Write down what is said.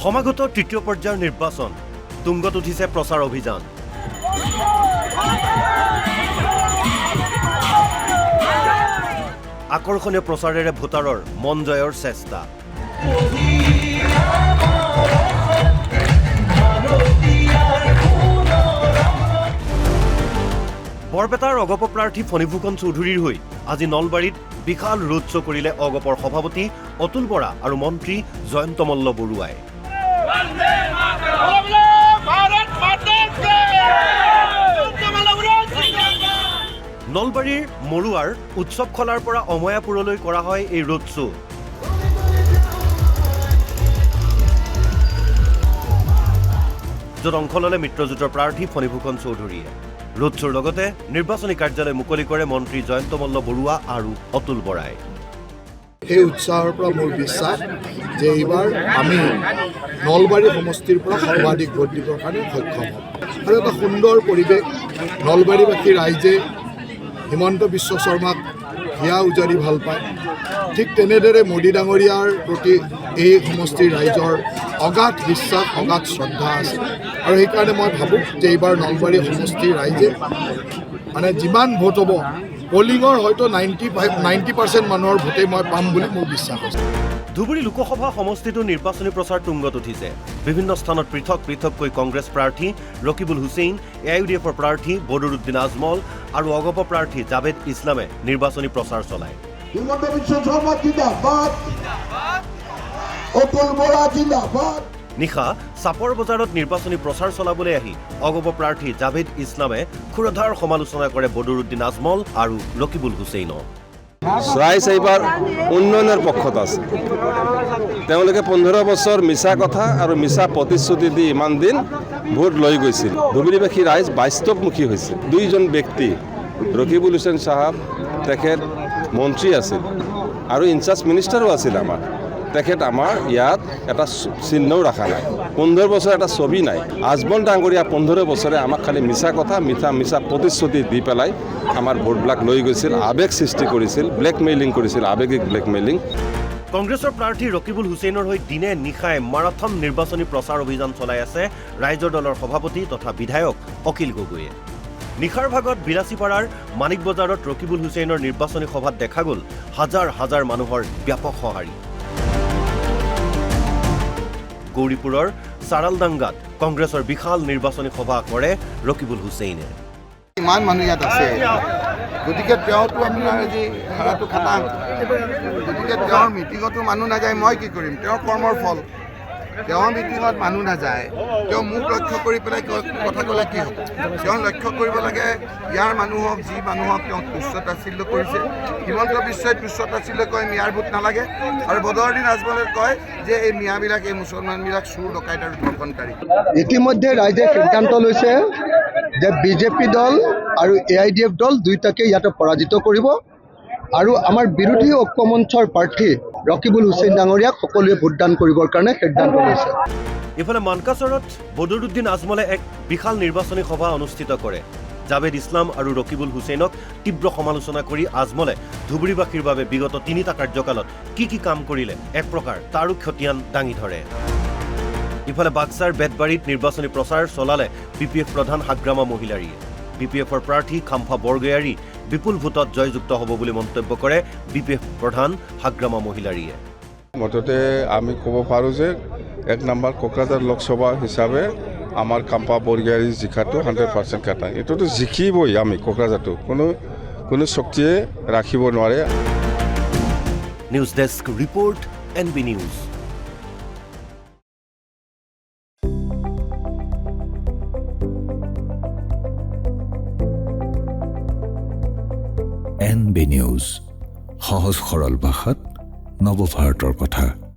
সমাগত তৃতীয় পৰ্যায়ৰ নিৰ্বাচন তুংগত উঠিছে প্ৰচাৰ অভিযান। আকৰ্ষণীয় প্ৰচাৰেৰে ভোটাৰৰ মন জয়ৰ চেষ্টা। বৰপেটাৰ অগপ প্ৰাৰ্থী ফণীভূষণ চৌধুৰীৰ হৈ আজি নলবাৰীত বিশাল ৰোড শ্ব' কৰিলে অগপৰ সভাপতি অতুল বৰা আৰু মন্ত্ৰী জয়ন্ত মল্ল বৰুৱাই। নলবাৰীৰ মৰুৱাৰ উৎসৱ খলাৰ পৰা অময়াপুৰলৈ কৰা হয় এই ৰোড শ্ব'। য'ত অংশ ল'লে মিত্ৰজোঁটৰ প্ৰাৰ্থী ফণীভূষণ চৌধুৰীয়ে। ৰোড শ্ব'ৰ লগতে নিৰ্বাচনী কাৰ্যালয় মুকলি কৰে মন্ত্ৰী জয়ন্ত মল্ল বৰুৱা আৰু অতুল বৰাই। এই উৎসাহৰ পৰা মোৰ বিশ্বাস যে এইবাৰ আমি নলবাৰী সমষ্টিৰ পৰা সৰ্বাধিক ভোট দিবৰ কাৰণে সক্ষম হ'ম। আৰু এটা সুন্দৰ পৰিৱেশ, নলবাৰীবাসী ৰাইজে হিমন্ত বিশ্ব শৰ্মাক হিয়া উজাৰি ভাল পায়। ঠিক তেনেদৰে মোদী ডাঙৰীয়াৰ প্ৰতি এই সমষ্টিৰ ৰাইজৰ অগাধ বিশ্বাস, অগাধ শ্ৰদ্ধা আছে। আৰু সেইকাৰণে মই ভাবোঁ যে এইবাৰ নলবাৰী সমষ্টিৰ ৰাইজে মানে যিমান ভোট হ'ব, পলিঙৰ হয়তো 90% মানুহৰ ভোটেই মই পাম বুলি মোৰ বিশ্বাস আছে। ধুবুৰী লোকসভা সমষ্টিটো নিৰ্বাচনী প্ৰচাৰ তুংগত উঠিছে। বিভিন্ন স্থানত পৃথক পৃথককৈ কংগ্ৰেছ প্ৰাৰ্থী ৰকিবুল হুছেইন, AIUDFৰ প্ৰাৰ্থী বদৰুদ্দিন আজমল আৰু অগপ প্ৰাৰ্থী জাভেদ ইছলামে নিৰ্বাচনী প্ৰচাৰ চলায়। নিশা চাপৰ বজাৰত নিৰ্বাচনী প্ৰচাৰ চলাবলৈ আহি অগপ প্ৰাৰ্থী জাভেদ ইছলামে ক্ষুৰধাৰ সমালোচনা কৰে বদৰুদ্দিন আজমল আৰু ৰকিবুল হুছেইনক। ৰাইজ এইবাৰ উন্নয়নৰ পক্ষত আছে। তেওঁলোকে 15 বছৰ মিছা কথা আৰু মিছা প্ৰতিশ্ৰুতি দি ইমান দিন ভোট লৈ গৈছিল। ধুবুৰীবাসী ৰাইজ বাস্তৱমুখী হৈছে। দুইজন ব্যক্তি, ৰকিবুল হুছেইন চাহাব তেখেত মন্ত্ৰী আছিল আৰু ইনচাৰ্জ মিনিষ্টাৰো আছিল আমাৰ। তেখেত আমাৰ ইয়াত এটা চিহ্নও ৰখা নাই। 15 বছৰ এটা ছবি নাই। আজমল ডাঙৰীয়া 15 বছৰে আমাক খালি মিছা কথা, মিছা প্ৰতিশ্ৰুতি দি পেলাই আমাৰ ভোটবিলাক লৈ গৈছিল, আৱেগ সৃষ্টি কৰিছিল, ব্লেকমেইলিং কৰিছিল, আৱেগিক ব্লেকমেইলিং। কংগ্ৰেছৰ প্ৰাৰ্থী ৰকিবুল হুছেইনৰ হৈ দিনে নিশাই মাৰাথন নিৰ্বাচনী প্ৰচাৰ অভিযান চলাই আছে ৰাইজৰ দলৰ সভাপতি তথা বিধায়ক অখিল গগৈয়ে। নিশাৰ ভাগত বিলাচীপাৰাৰ মানিক বজাৰত ৰকিবুল হুছেইনৰ নিৰ্বাচনী সভাত দেখা গ'ল হাজাৰ হাজাৰ মানুহৰ ব্যাপক সঁহাৰি। গৌৰীপুৰৰ চাৰালডাংগাত কংগ্ৰেছৰ বিশাল নিৰ্বাচনী সভা কৰে ৰকিবুল হুছেইনে। ইমান মানুহ ইয়াত আছে, গতিকে তেওঁতো আপোনাৰ আজি ভাড়াটো খাটাং, গতিকে তেওঁৰ মিটিঙতো মানুহ নাযায়। মই কি কৰিম? তেওঁৰ কৰ্মৰ ফল। তেওঁৰ মিটিঙত মানুহ নাযায়, তেওঁ মোক লক্ষ্য কৰি পেলাই কথা ক'লে কি হ'ব? তেওঁ লক্ষ্য কৰিব লাগে ইয়াৰ মানুহক, যি মানুহক তেওঁ তুচ্ছতাচ্ছিল্য কৰিছে। হিমন্ত বিশ্বই তুচ্ছতাচ্ছিল্য কয় মিয়াৰ ভোট নালাগে, আৰু বদৰুদ্দিন আজমলে কয় যে এই মিয়াবিলাক, এই মুছলমানবিলাক চুৰ ডকাইত আৰু ধৰ্ষণকাৰী। ইতিমধ্যে ৰাইজে সিদ্ধান্ত লৈছে যে বিজেপি দল আৰু AIUDF দল দুয়োটাকে ইয়াতে পৰাজিত কৰিব আৰু আমাৰ বিৰোধী ঐক্যমঞ্চৰ প্ৰাৰ্থী ৰকিবুল হুছেইন ডাঙৰীয়াক সকলোৱে ভোটদান কৰিবৰ কাৰণে সিদ্ধান্ত লৈছে। ইফালে মানকাচৰত বদৰুদ্দিন আজমলে এক বিশাল নিৰ্বাচনী সভা অনুষ্ঠিত কৰে। জাভেদ ইছলাম আৰু ৰকিবুল হুছেইনক তীব্ৰ সমালোচনা কৰি আজমলে ধুবুৰীবাসীৰ বাবে বিগত 3টা কাৰ্যকালত কি কাম কৰিলে এক প্ৰকাৰ তাৰো খতিয়ান দাঙি ধৰে। ইফালে বাক্সাৰ বেতবাৰীত নিৰ্বাচনী প্ৰচাৰ চলালে BPF প্ৰধান হাগ্ৰামা মহিলাৰীয়ে। BPFৰ প্ৰাৰ্থী খাম্ফা বৰগয়াৰী বিপুল ভোটত জয়যুক্ত হ'ব বুলি মন্তব্য কৰে BPF প্ৰধান হাগ্ৰামা মহিলাৰীয়ে। মুঠতে আমি ক'ব পাৰোঁ যে 1 নম্বৰ কোকৰাঝাৰ লোকসভা হিচাপে আমাৰ খাম্ফা বৰগয়াৰী জিকাটো 100% কাটা। এইটোতো জিকিবই আমি কোকৰাঝাৰটো, কোনো শক্তিয়ে ৰাখিব নোৱাৰে। News desk report NB news. NB news, সহজ সৰল ভাষাত নৱভাৰতৰ কথা।